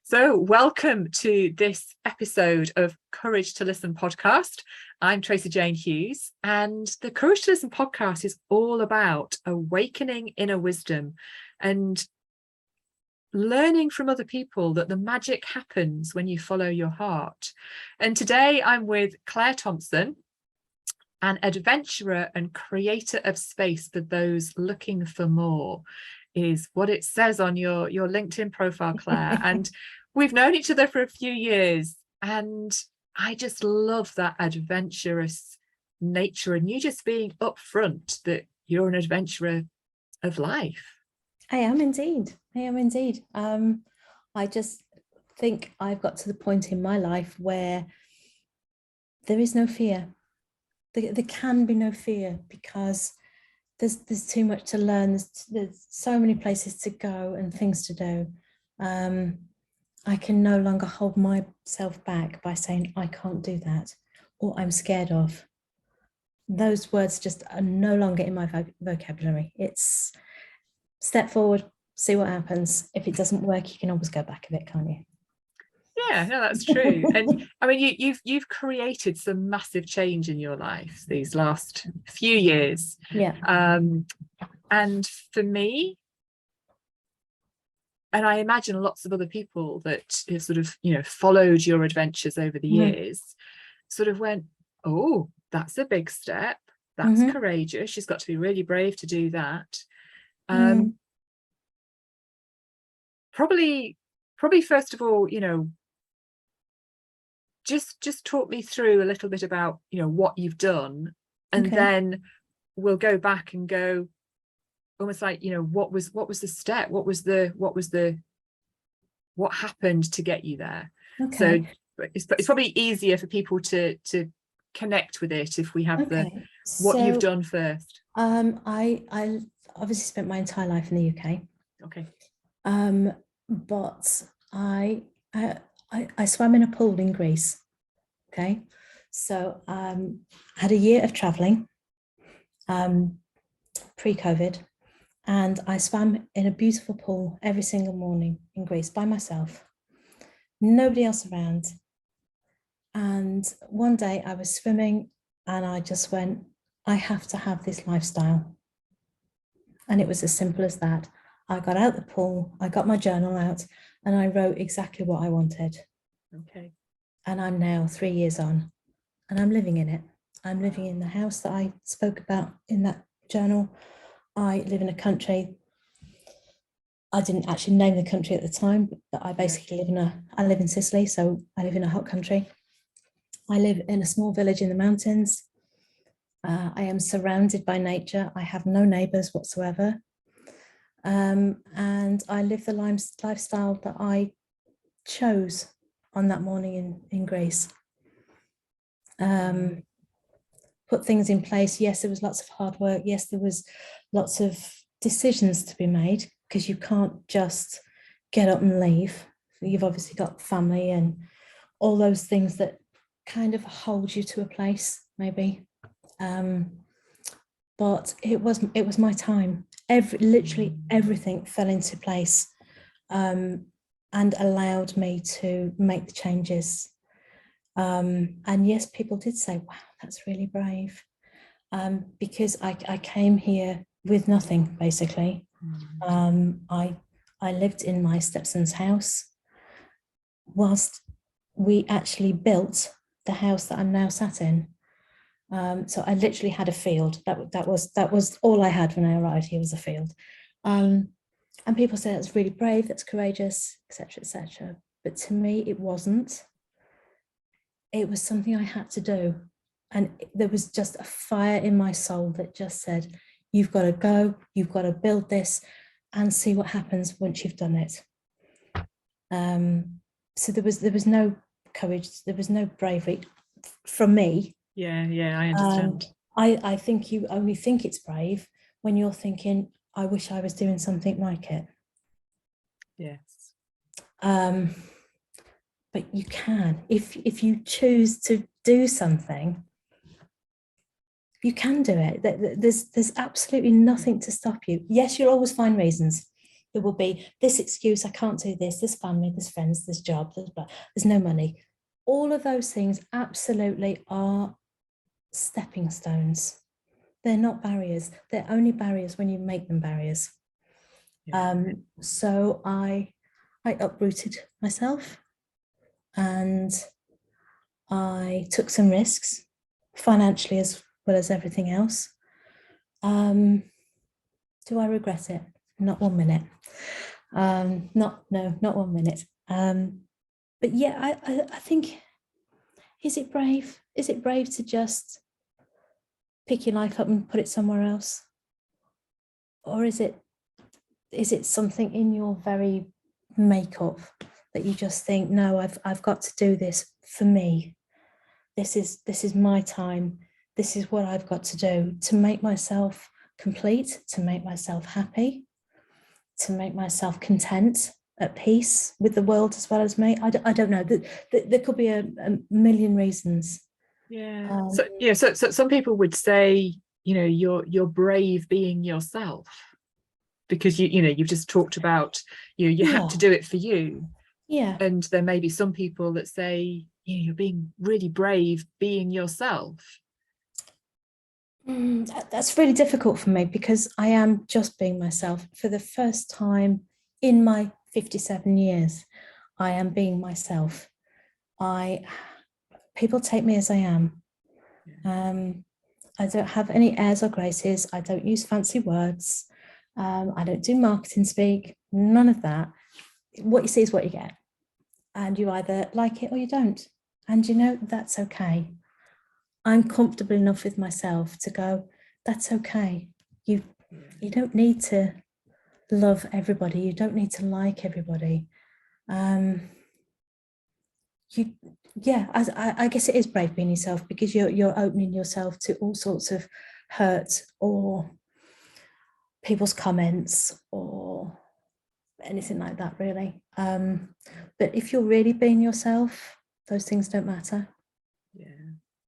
So, welcome to this episode of Courage to Listen podcast. I'm Tracey-Jane Hughes, and the Courage to Listen podcast is all about awakening inner wisdom and learning from other people that the magic happens when you follow your heart. And today I'm with Claire Thompson, an adventurer and creator of space for those looking for more, is what it says on your LinkedIn profile, Claire. And we've known each other for a few years, and I just love that adventurous nature, and you just being upfront that you're an adventurer of life. I am indeed. I just think I've got to the point in my life where there is no fear. There can be no fear because there's too much to learn. There's so many places to go and things to do. I can no longer hold myself back by saying I can't do that or I'm scared of. Those words just are no longer in my vocabulary. It's step forward, see what happens. If it doesn't work, you can always go back a bit, can't you? Yeah, no, that's true. And I mean, you've created some massive change in your life these last few years. Yeah. And for me, and I imagine lots of other people that have sort of, followed your adventures over the years, sort of went, oh, that's a big step. That's courageous. She's got to be really brave to do that. Probably first of all, just talk me through a little bit about, what you've done, and then we'll go back and go almost like, what was the step? What happened to get you there? So it's probably easier for people to connect with it if we have what you've done first. I obviously spent my entire life in the UK. Okay. But I swam in a pool in Greece. Okay. So I had a year of traveling pre-COVID, and I swam in a beautiful pool every single morning in Greece by myself, nobody else around. And one day I was swimming and I just went, I have to have this lifestyle. And it was as simple as that. I got out the pool, I got my journal out, and I wrote exactly what I wanted. Okay. And I'm now 3 years on, and I'm living in it. I'm living in the house that I spoke about in that journal. I live in a country. I didn't actually name the country at the time, but I basically live in Sicily, so I live in a hot country. I live in a small village in the mountains. I am surrounded by nature. I have no neighbours whatsoever. And I live the lifestyle that I chose on that morning in Greece. Put things in place. Yes, there was lots of hard work. Yes, there was lots of decisions to be made, because you can't just get up and leave. You've obviously got family and all those things that kind of hold you to a place, maybe. But it was my time. Literally everything fell into place and allowed me to make the changes. And yes, people did say, wow, that's really brave. Because I came here with nothing, basically. I lived in my stepson's house whilst we actually built the house that I'm now sat in. So I literally had a field. That was all I had when I arrived here, was a field. And people say that's really brave, that's courageous, etc., etc. But to me, it wasn't. It was something I had to do. And there was just a fire in my soul that just said, you've got to go, you've got to build this and see what happens once you've done it. So there was no courage, there was no bravery from me. Yeah, I understand. I think you only think it's brave when you're thinking, I wish I was doing something like it. Yes. But you can, if you choose to do something, you can do it. There's absolutely nothing to stop you. Yes, you'll always find reasons. There will be this excuse, I can't do this family, this friends, this job, there's no money. All of those things absolutely are stepping stones. They're not barriers. They're only barriers when you make them barriers. Yeah. So I uprooted myself, and I took some risks financially as well as everything else. Do I regret it? Not 1 minute. Not 1 minute. But yeah, I think, is it brave? Is it brave to just pick your life up and put it somewhere else? Or is it something in your very makeup that you just think, no, I've got to do this for me. This is my time. This is what I've got to do to make myself complete, to make myself happy, to make myself content, at peace with the world as well as me. I don't know. There could be a million reasons. Yeah. So some people would say, you're brave being yourself, because you've just talked about you had to do it for you. Yeah. And there may be some people that say, you're being really brave being yourself. That's really difficult for me, because I am just being myself for the first time in my 57 years. I am being myself. People take me as I am. I don't have any airs or graces. I don't use fancy words. I don't do marketing speak, none of that. What you see is what you get. And you either like it or you don't. And that's okay. I'm comfortable enough with myself to go, that's okay. You don't need to love everybody. You don't need to like everybody. I guess it is brave being yourself, because you're opening yourself to all sorts of hurt or people's comments or anything like that, really. But if you're really being yourself, those things don't matter. Yeah.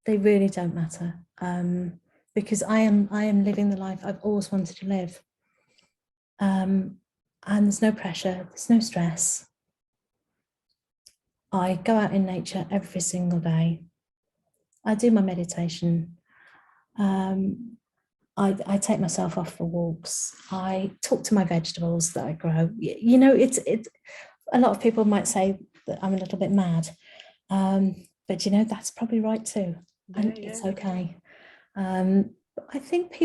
They really don't matter. Because I am living the life I've always wanted to live. And there's no pressure, there's no stress. I go out in nature every single day. I do my meditation. I take myself off for walks. I talk to my vegetables that I grow. It's a lot of people might say that I'm a little bit mad, but that's probably right too, and it's okay. I think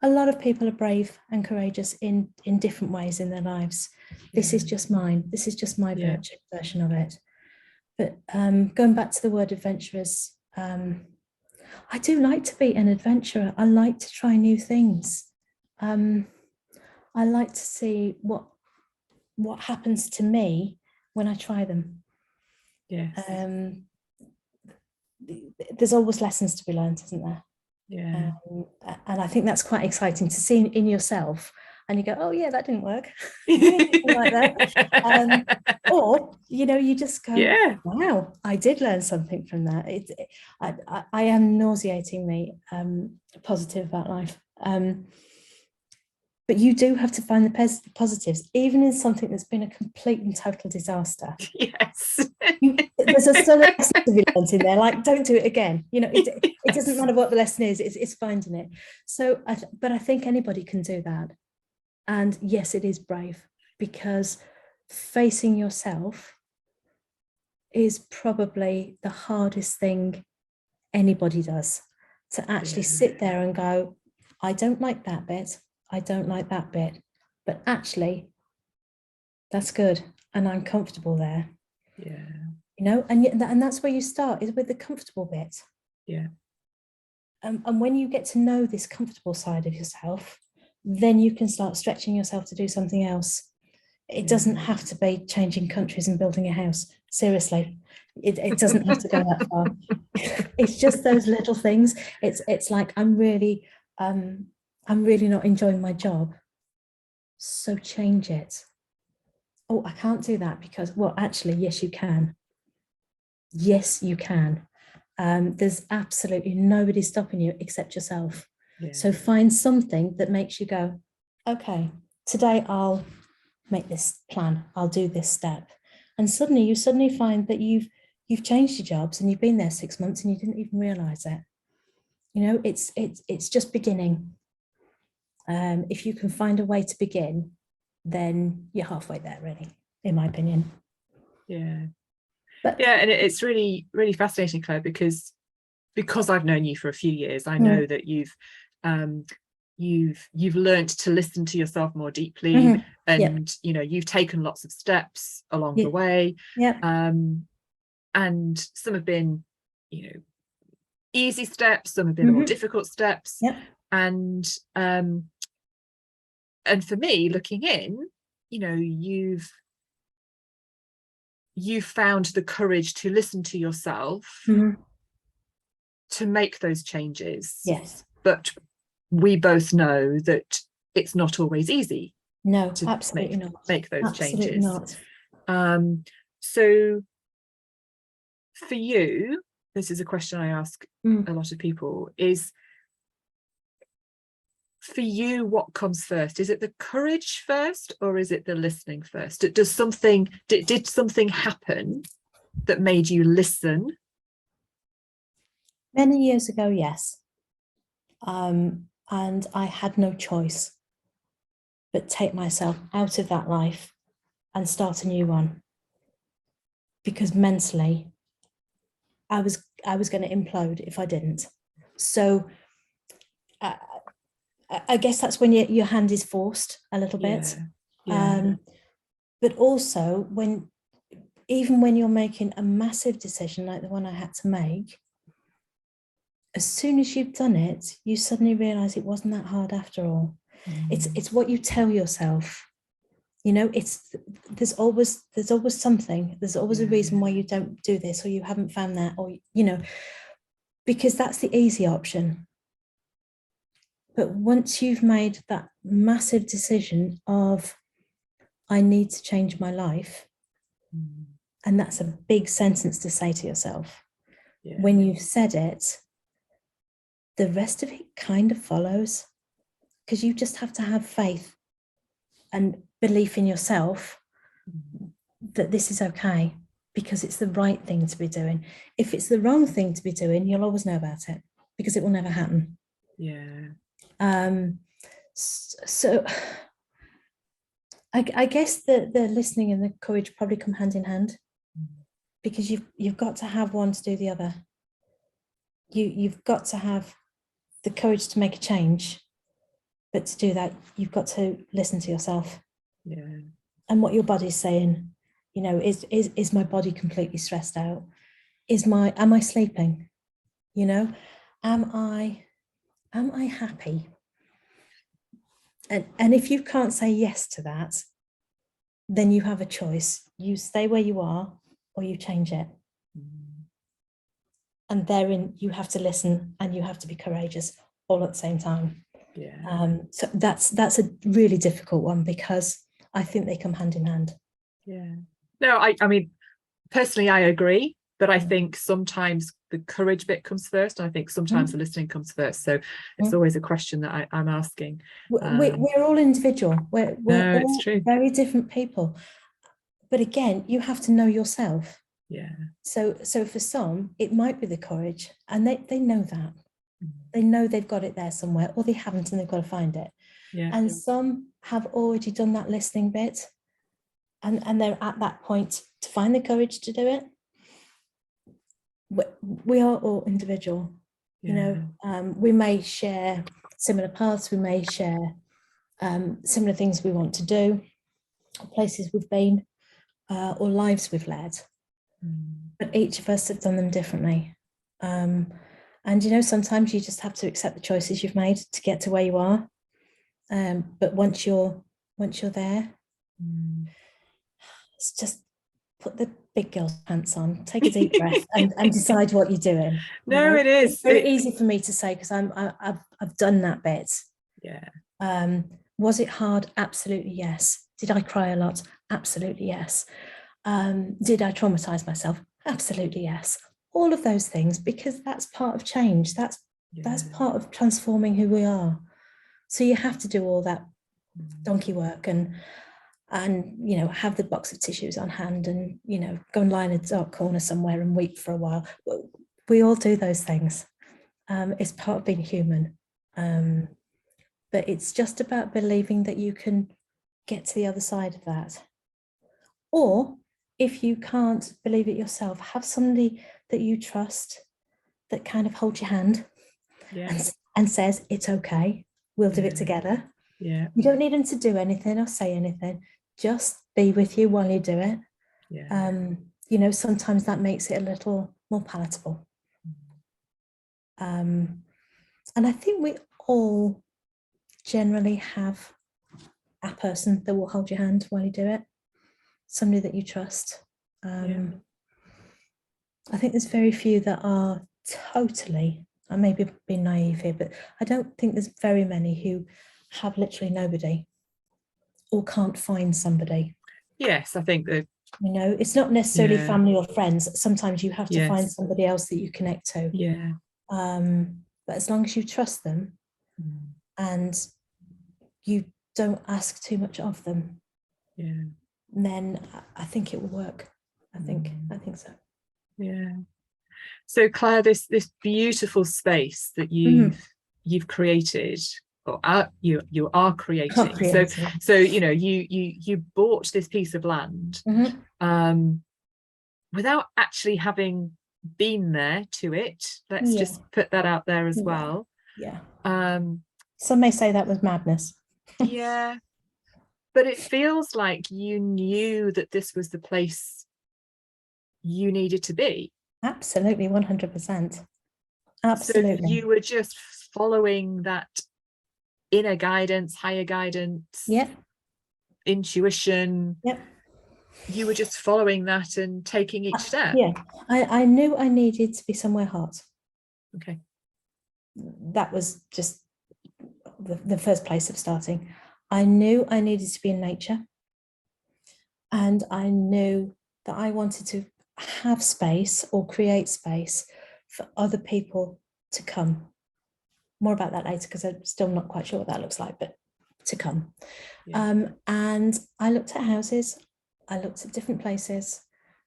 a lot of people are brave and courageous in different ways in their lives. This is just mine. This is just my version of it. But going back to the word adventurous, I do like to be an adventurer. I like to try new things. I like to see what happens to me when I try them. Yes. There's always lessons to be learned, isn't there? Yeah. And I think that's quite exciting to see in yourself, and you go, oh yeah, that didn't work. Like that. Or you just go, wow, I did learn something from that. I am nauseatingly positive about life, but you do have to find the positives, even in something that's been a complete and total disaster. Yes. There's a lesson to be learned in there, like don't do it again. It doesn't matter what the lesson is, it's finding it. So but I think anybody can do that. And yes, it is brave, because facing yourself is probably the hardest thing anybody does, to actually sit there and go, I don't like that bit, I don't like that bit, but actually that's good and I'm comfortable there. And that's where you start, is with the comfortable bit. And when you get to know this comfortable side of yourself, then you can start stretching yourself to do something else. It doesn't have to be changing countries and building a house. Seriously, it doesn't have to go that far. It's just those little things. It's like, I'm really not enjoying my job, so change it. Oh, I can't do that because, well, actually, yes, you can. Yes, you can. There's absolutely nobody stopping you except yourself. So find something that makes you go, okay, today I'll make this plan, I'll do this step. And suddenly you find that you've changed your jobs and you've been there 6 months and you didn't even realize it. You know, it's just beginning. If you can find a way to begin, then you're halfway there, really, in my opinion. Yeah. But yeah, and it's really, really fascinating, Claire, because I've known you for a few years, I know that you've learned to listen to yourself more deeply, and you know, you've taken lots of steps along the way. And some have been, you know, easy steps, some have been more difficult steps. And for me, looking in, you know, you've found the courage to listen to yourself, to make those changes. Yes. But we both know that it's not always easy. No, absolutely not. Make those absolutely changes. Not. So for you, this is a question I ask a lot of people, is for you, what comes first? Is it the courage first, or is it the listening first? Did something happen that made you listen? Many years ago, yes. And I had no choice but take myself out of that life and start a new one, because mentally I was going to implode if I didn't. So I guess that's when your hand is forced a little bit. But also even when you're making a massive decision like the one I had to make, as soon as you've done it, you suddenly realize it wasn't that hard after all. It's what you tell yourself. You know, there's always something. There's always a reason why you don't do this, or you haven't found that, or, you know, because that's the easy option. But once you've made that massive decision of, I need to change my life, and that's a big sentence to say to yourself. When you've said it, the rest of it kind of follows, because you just have to have faith and belief in yourself that this is okay, because it's the right thing to be doing. If it's the wrong thing to be doing, you'll always know about it, because it will never happen. So I guess the listening and the courage probably come hand in hand, because you've got to have one to do the other. You've got to have the courage to make a change, but to do that, you've got to listen to yourself. And what your body's saying. You know, is my body completely stressed out? Am I sleeping? You know, am I happy? And if you can't say yes to that, then you have a choice. You stay where you are, or you change it. And therein you have to listen and you have to be courageous all at the same time. So that's a really difficult one, because I think they come hand in hand. No, I mean, personally, I agree, but I think sometimes the courage bit comes first, and I think sometimes the listening comes first. So it's always a question that I'm asking. We're all individual. We're all it's true. Very different people. But again, you have to know yourself. So for some, it might be the courage, and they know that. They know they've got it there somewhere, or they haven't, and they've got to find it. And some have already done that listening bit, and they're at that point to find the courage to do it. We are all individual. You know, we may share similar paths, we may share similar things we want to do, or places we've been, or lives we've led. But each of us have done them differently. And, you know, sometimes you just have to accept the choices you've made to get to where you are. But once you're there, it's just put the big girl pants on, take a deep breath, and decide what you're doing. No, it is. It's very easy for me to say, because I've done that bit. Was it hard? Absolutely yes. Did I cry a lot? Absolutely yes. Did I traumatize myself? Absolutely yes. All of those things, because that's part of change. That's part of transforming who we are. So you have to do all that donkey work. And and, you know, have the box of tissues on hand and, you know, go and lie in a dark corner somewhere and weep for a while. We all do those things. It's part of being human. But it's just about believing that you can get to the other side of that. Or if you can't believe it yourself, have somebody that you trust that kind of holds your hand and says, it's okay, we'll do it together. Yeah. You don't need them to do anything or say anything, just be with you while you do it. Yeah. You know, sometimes that makes it a little more palatable. And I think we all generally have a person that will hold your hand while you do it, somebody that you trust. I think there's very few that are totally, I may be being naive here, but I don't think there's very many who have literally nobody or can't find somebody. Yes, I think that, you know, it's not necessarily family or friends. Sometimes you have to find somebody else that you connect to. Yeah. But as long as you trust them and you don't ask too much of them, then I think it will work. I think so. Yeah. So Claire, this beautiful space that you've created, or you are creating. So you know, you bought this piece of land without actually having been there to it. Let's just put that out there as well. Yeah. Some may say that was madness. Yeah. But it feels like you knew that this was the place you needed to be. Absolutely, 100%. Absolutely. So you were just following that inner guidance, higher guidance, intuition. You were just following that and taking each step. Yeah, I knew I needed to be somewhere hot. Okay. That was just the first place of starting. I knew I needed to be in nature. And I knew that I wanted to have space or create space for other people to come. More about that later, because I'm still not quite sure what that looks like, but to come. And I looked at houses, I looked at different places,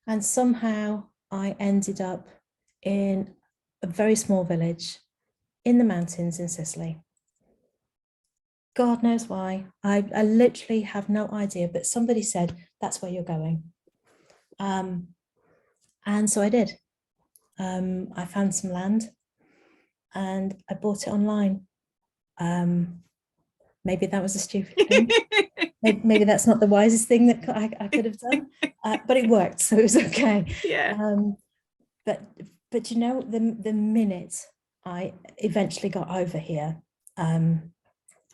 and somehow I ended up in a very small village in the mountains in Sicily. God knows why. I literally have no idea, but somebody said, that's where you're going. And so I did. I found some land and I bought it online. Maybe that was a stupid thing. maybe that's not the wisest thing that I could have done, but it worked, so it was okay. But you know, the minute I eventually got over here,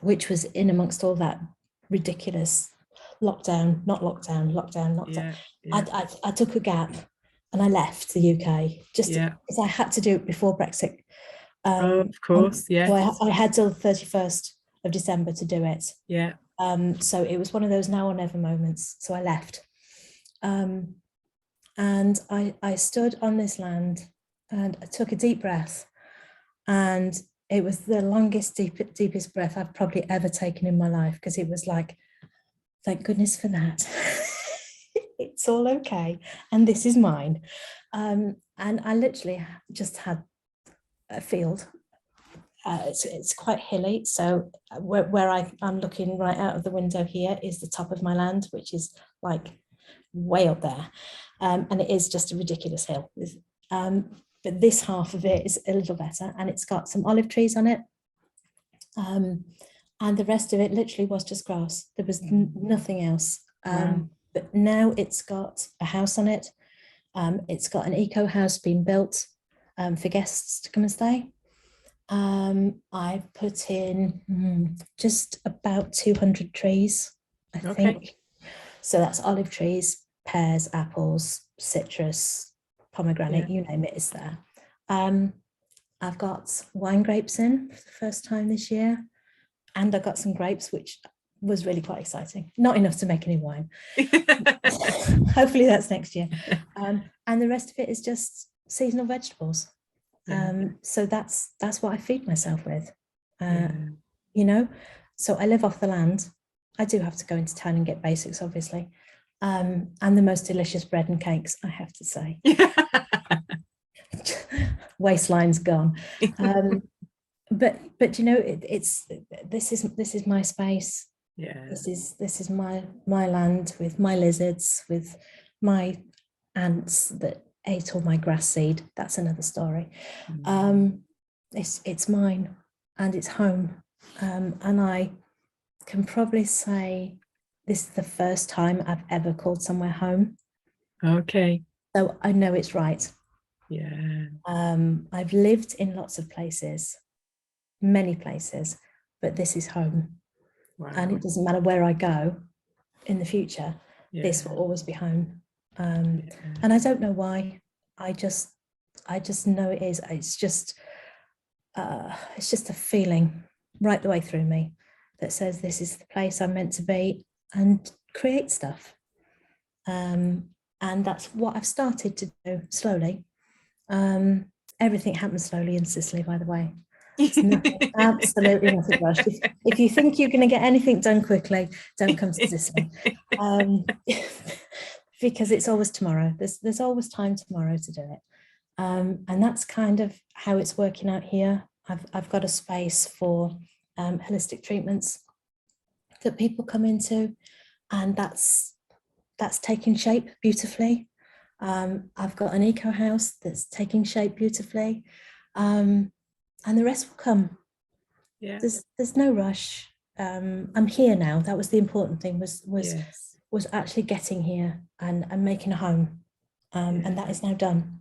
which was in amongst all that ridiculous lockdown. I took a gap and I left the UK just because I had to do it before Brexit. Of course, so I had till the 31st of December to do it. So it was one of those now or never moments. So I left. And I stood on this land and I took a deep breath, and it was the longest, deepest breath I've probably ever taken in my life, because it was like, thank goodness for that. It's all okay. And this is mine. And I literally just had a field. It's quite hilly. So where I'm looking right out of the window here is the top of my land, which is like way up there. And it is just a ridiculous hill. But this half of it is a little better, and it's got some olive trees on it. And the rest of it literally was just grass. There was nothing else. But now it's got a house on it. It's got an eco house being built for guests to come and stay. I put in just about 200 trees, I think. So that's olive trees, pears, apples, citrus, pomegranate, you name it, is there. I've got wine grapes in for the first time this year, and I got some grapes, which was really quite exciting. Not enough to make any wine. Hopefully that's next year. And the rest of it is just seasonal vegetables. So that's what I feed myself with. You know, so I live off the land. I do have to go into town and get basics, obviously, and the most delicious bread and cakes, I have to say. Waistline's gone. But you know, this is my space. Yeah. This is my land, with my lizards, with my ants that ate all my grass seed. That's another story. It's mine, and it's home. And I can probably say this is the first time I've ever called somewhere home. Okay. So I know it's right. Yeah. I've lived in lots of places, many places, but this is home. Wow. And it doesn't matter where I go in the future, this Yeah. will always be home. Yeah. And I don't know why. I just know it is. It's just a feeling right the way through me that says this is the place I'm meant to be and create stuff. And that's what I've started to do slowly. Everything happens slowly in Sicily, by the way. It's nothing, absolutely nothing rushed. If you think you're going to get anything done quickly, don't come to Sicily. Because it's always tomorrow. There's always time tomorrow to do it. And that's kind of how it's working out here. I've got a space for holistic treatments that people come into, and that's taking shape beautifully. I've got an eco house that's taking shape beautifully, and the rest will come. Yeah. There's no rush. I'm here now. That was the important thing, Yes. was actually getting here and making a home, and that is now done.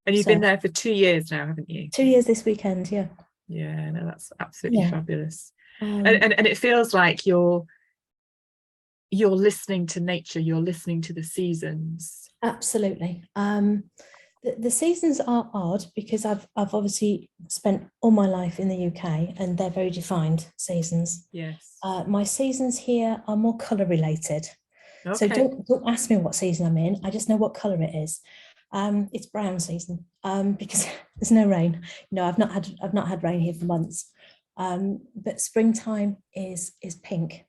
And you've been there for 2 years now, haven't you? 2 years this weekend, yeah. Yeah, no, that's absolutely fabulous. And it feels like you're listening to nature, you're listening to the seasons. Absolutely. The seasons are odd because I've obviously spent all my life in the UK, and they're very defined seasons. Yes. My seasons here are more colour related. Okay. So don't ask me what season I'm in. I just know what colour it is. It's brown season because there's no rain. No, I've not had rain here for months. But springtime is pink.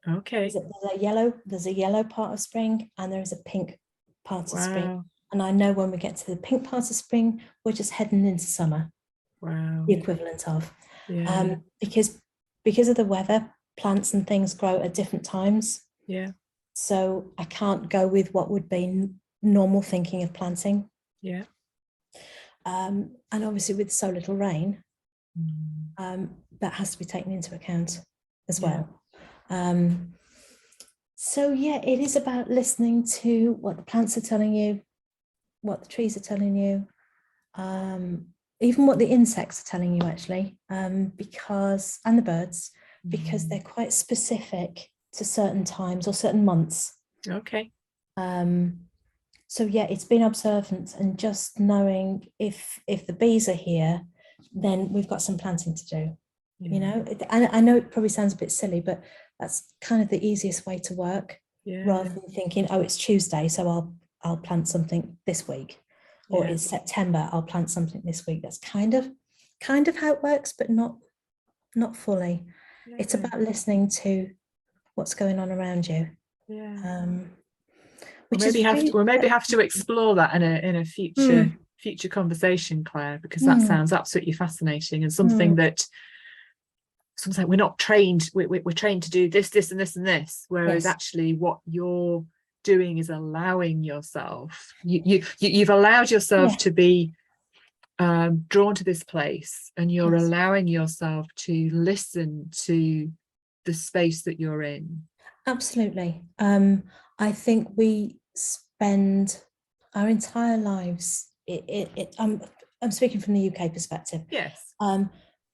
Okay. There's a yellow part of spring, and there is a pink part of spring. And I know when we get to the pink part of spring, we're just heading into summer. Wow. The equivalent of. Yeah. Because of the weather, plants and things grow at different times. Yeah. So I can't go with what would be normal thinking of planting. Yeah. And obviously with so little rain, that has to be taken into account as well. So yeah, it is about listening to what the plants are telling you, what the trees are telling you, even what the insects are telling you, actually, and the birds, because they're quite specific to certain times or certain months. Okay. So yeah, it's been observant and just knowing if the bees are here, then we've got some planting to do. You know, I know it probably sounds a bit silly, but that's kind of the easiest way to work, rather than thinking, oh, it's Tuesday, so I'll plant something this week, or it's September, I'll plant something this week. That's kind of how it works, but not fully. It's about listening to what's going on around you. We'll maybe have to explore that in a future conversation, Claire, because that sounds absolutely fascinating, and something that sometimes we're not trained. We're trained to do this and this and this, whereas actually what you're doing is allowing yourself. You've allowed yourself to be drawn to this place, and you're allowing yourself to listen to the space that you're in. Absolutely. I think we spend our entire lives. I'm speaking from the UK perspective. Yes.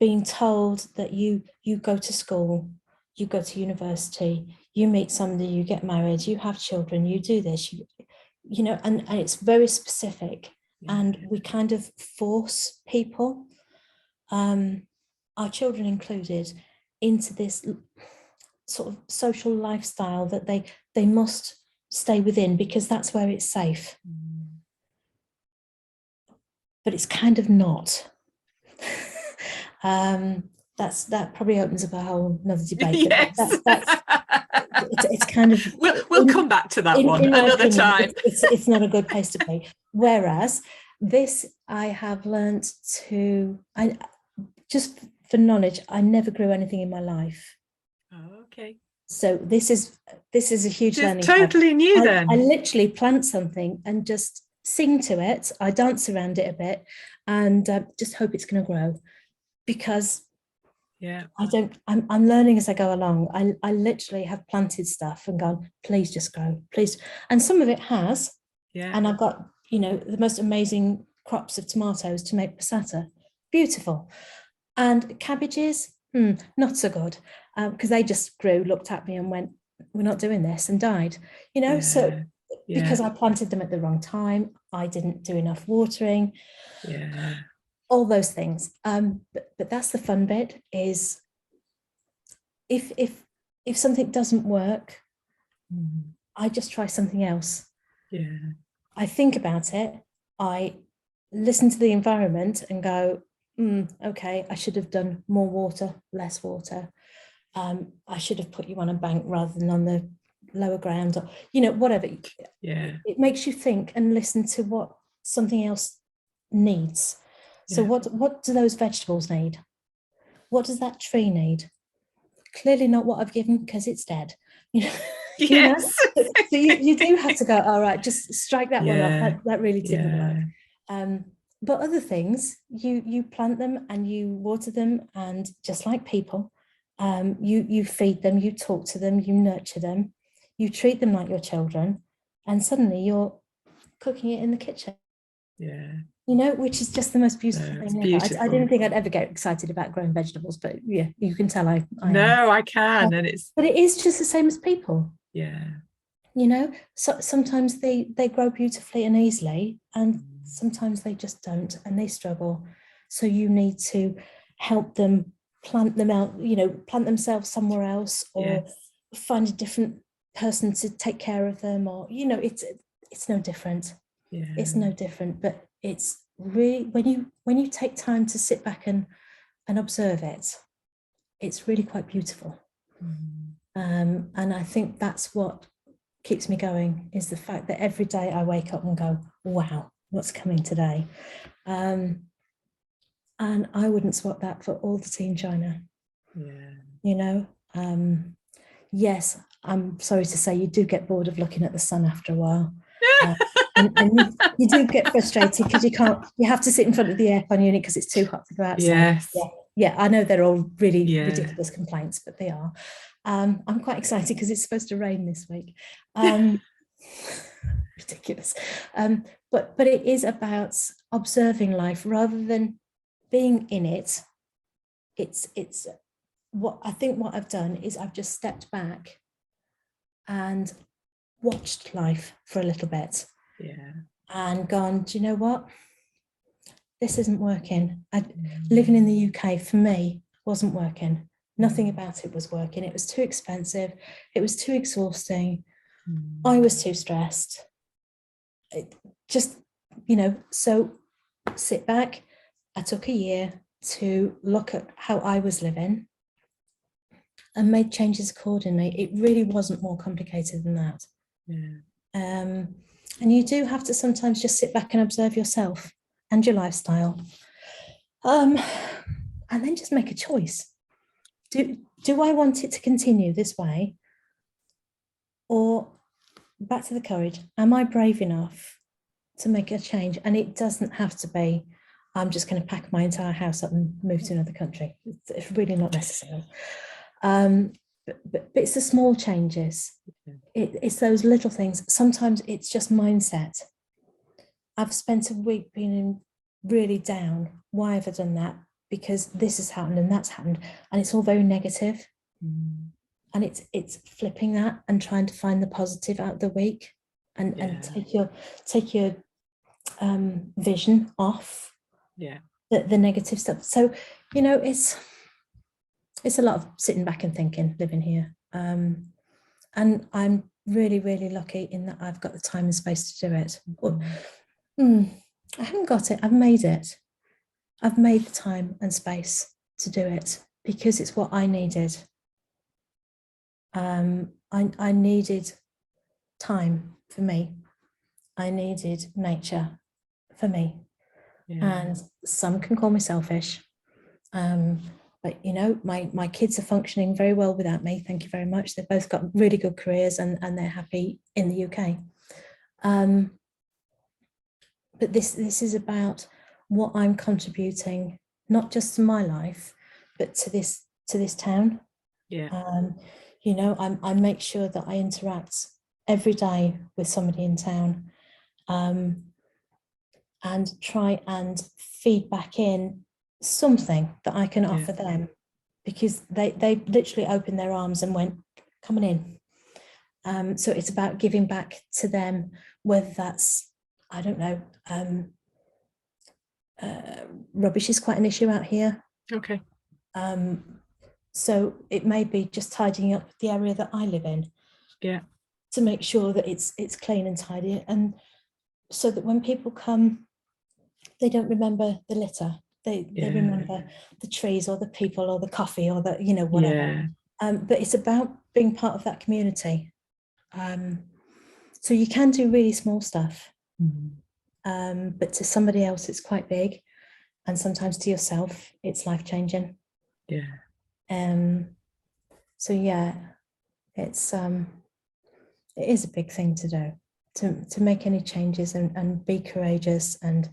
Being told that you go to school, you go to university, you meet somebody, you get married, you have children, you do this, you know, and it's very specific, and we kind of force people, our children included, into this sort of social lifestyle that they must stay within because that's where it's safe. But it's kind of not. That probably opens up a whole another debate. Yes. it's kind of, we'll come back to that one another time. It's not a good place to be. Whereas this, I have learned to, I just for knowledge, I never grew anything in my life. Oh, okay. So this is a huge learning. Totally new then. I literally plant something and just sing to it. I dance around it a bit and just hope it's going to grow, because I'm learning as I go along. I literally have planted stuff and gone, please just grow, please. And some of it has. Yeah. And I've got, the most amazing crops of tomatoes to make passata. Beautiful. And cabbages, not so good, because they just grew, looked at me and went, we're not doing this, and died. So because I planted them at the wrong time, I didn't do enough watering. Yeah. All those things. But that's the fun bit, is if something doesn't work, I just try something else. Yeah. I think about it. I listen to the environment and go, okay, I should have done more water, less water. I should have put you on a bank rather than on the lower ground, or, whatever. Yeah. It makes you think and listen to what something else needs. So what do those vegetables need? What does that tree need? Clearly not what I've given, because it's dead. Yes. So you do have to go, all right, just strike that one off. That really didn't work. But other things, you plant them and you water them, and just like people, you feed them, you talk to them, you nurture them, you treat them like your children, and suddenly you're cooking it in the kitchen. Yeah. Which is just the most beautiful thing ever. I didn't think I'd ever get excited about growing vegetables, but yeah, you can tell I can. And but it is just the same as people. Yeah. So sometimes they grow beautifully and easily, and sometimes they just don't, and they struggle. So you need to help them plant them out, plant themselves somewhere else, or find a different person to take care of them, or it's no different. Yeah. It's no different, but it's really, when you take time to sit back and observe it, it's really quite beautiful. And I think that's what keeps me going, is the fact that every day I wake up and go, wow, what's coming today? And I wouldn't swap that for all the tea in China. Yeah. Yes, I'm sorry to say, you do get bored of looking at the sun after a while. And you do get frustrated because you have to sit in front of the aircon unit because it's too hot to go outside. Yes. Yeah, I know they're all really ridiculous complaints, but they are. I'm quite excited because it's supposed to rain this week. Ridiculous. But it is about observing life rather than being in it. It's what I think what I've done is I've just stepped back and watched life for a little bit. Yeah. And gone, do you know what? This isn't working. Living in the UK for me wasn't working. Nothing about it was working. It was too expensive. It was too exhausting. I was too stressed. So sit back. I took a year to look at how I was living and made changes accordingly. It really wasn't more complicated than that. Yeah. And you do have to sometimes just sit back and observe yourself and your lifestyle. And then just make a choice. Do I want it to continue this way? Or back to the courage, am I brave enough to make a change? And it doesn't have to be, I'm just going to pack my entire house up and move to another country. It's really not necessary. But it's the small changes. It's those little things. Sometimes it's just mindset. I've spent a week being really down. Why have I done that? Because this has happened and that's happened, and it's all very negative. And it's flipping that and trying to find the positive out of the week, and take your vision off the negative stuff. So it's a lot of sitting back and thinking, living here. And I'm really, really lucky in that I've got the time and space to do it. I haven't got it. I've made it. I've made the time and space to do it because it's what I needed. I needed time for me. I needed nature for me. And some can call me selfish. But you know, my kids are functioning very well without me. Thank you very much. They've both got really good careers and they're happy in the UK. But this is about what I'm contributing, not just to my life, but to this town. You know, I make sure that I interact every day with somebody in town, and try and feed back in something that I can offer them, because they literally opened their arms and went, "Come on in." So it's about giving back to them, whether that's, I don't know, rubbish is quite an issue out here. Okay. So it may be just tidying up the area that I live in. Yeah. To make sure that it's clean and tidy, and so that when people come, they don't remember the litter. They remember the trees or the people or the coffee or the, you know, whatever. But it's about being part of that community. So you can do really small stuff, but to somebody else it's quite big, and sometimes to yourself it's life-changing. So yeah, it's it is a big thing to do, to make any changes and be courageous and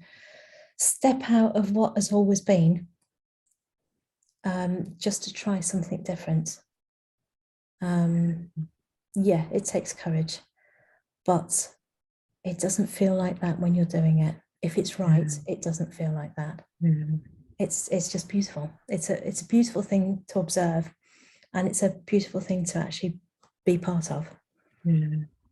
step out of what has always been, just to try something different. Yeah, it takes courage, but it doesn't feel like that when you're doing it. If it's right, it doesn't feel like that. It's just beautiful. It's a beautiful thing to observe, and it's a beautiful thing to actually be part of.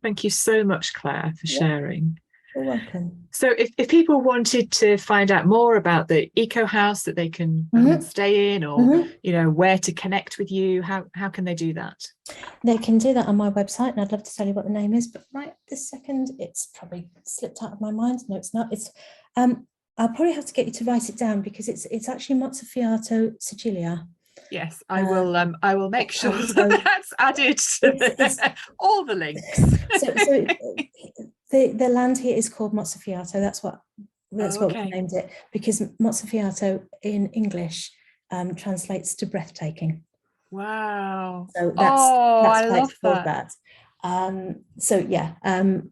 Thank you so much, Claire, for sharing. You're welcome. So if people wanted to find out more about the eco house that they can stay in, or you know, where to connect with you, how can they do that? They can do that on my website, and I'd love to tell you what the name is, but right this second it's probably slipped out of my mind. No, it's not. It's I'll probably have to get you to write it down, because it's actually Mozzafiato Sicilia. Yes, I will make sure that's added to all the links. So the land here is called Mozzafiato. That's what we named it, because Mozzafiato in English translates to breathtaking. Wow. So that's I why love it's called that. So yeah,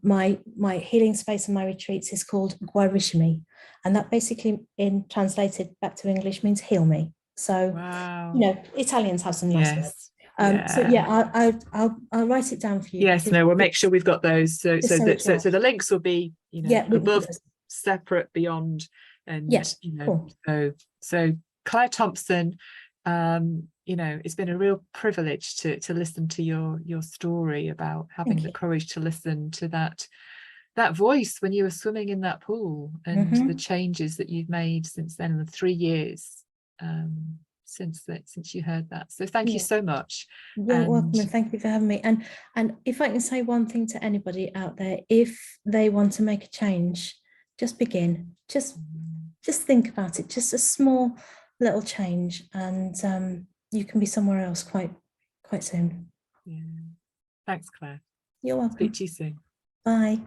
my healing space and my retreats is called Guarishimi, and that basically, in translated back to English, means heal me. So you know, Italians have some nice words. So yeah, I'll write it down for you. Yes, no, we'll make sure we've got those. So the links will be, you know, above, separate, beyond, and you know, so Claire Thompson, you know, it's been a real privilege to listen to your story about having the courage to listen to that voice when you were swimming in that pool, and the changes that you've made since then, in the 3 years since you heard that. So thank you so much. You're welcome, and thank you for having me. And if I can say one thing to anybody out there, if they want to make a change, just begin. Just think about it. Just a small little change, and you can be somewhere else quite soon. Thanks, Claire. You're welcome. Speak to you soon. Bye.